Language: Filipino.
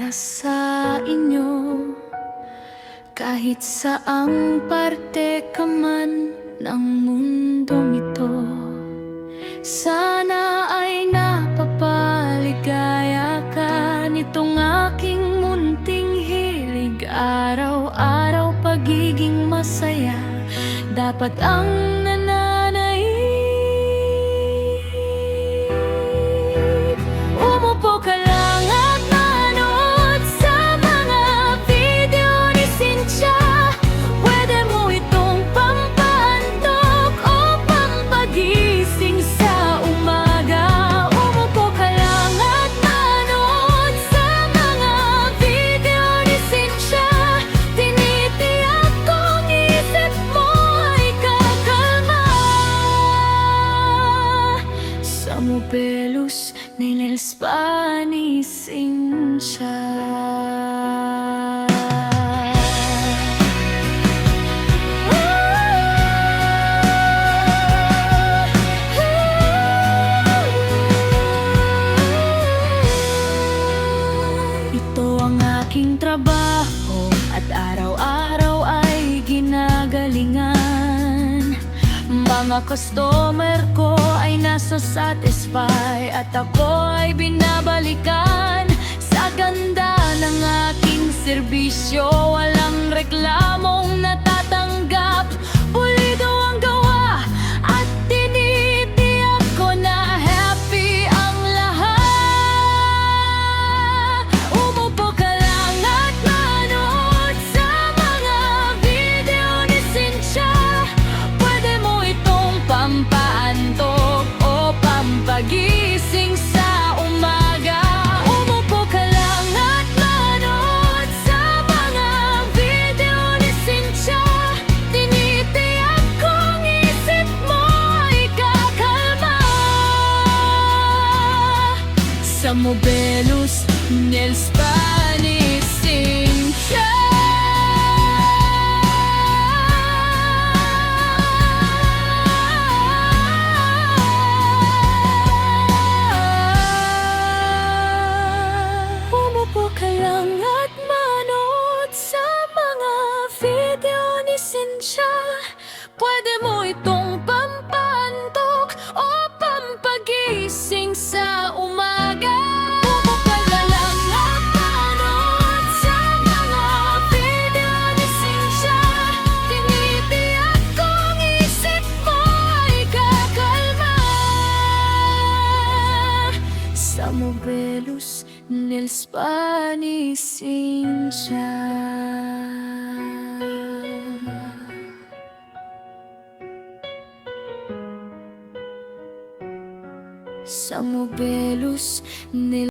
para sa inyo. Kahit saang parte ka man ng mundong ito, sana ay napapaligaya ka nitong aking munting hilig. Araw-araw pagiging masaya dapat ang nananaig. Umupo ka lang at manood sa mga video ni Cynthia. Pwede mo itong pampaantok o pampagising sa umaga. Umupo ka lang at manood sa mga video ni Cynthia. Tinitiyak kong isip mo ay kakalma. Sa Mobelos ni Nels pa ni Cynthia. Ito ang aking trabaho at araw-araw ay ginagalingan. Mga customer ko ay nasa-satisfy at ako ay binabalikan. Sa ganda ng aking serbisyo, walang reklamong natatanggap. Pulido ang gawa at tinitiyak ko na happy ang lahat. Umupo ka lang at manood sa mga video ni Cynthia. Pwede mo itong pampaantok o pampagising sa umaga. Umupo ka lang at manood sa mga video ni Cynthia. Tinitiyak kong isip mo ay kakalma. Sa Mobelos, Nels pa ni Cynthia. Umupo ka lang at manood sa mga video ni Cynthia. Pwede mo itong pampaantok o pampagising sa umaga. Umupo ka lang at manood sa mga video ni Cynthia. Tinitiyak kong isip mo ay kakalma. Sa Mobelos, Nels pa ni Cynthia. Sa Mobelos, Nels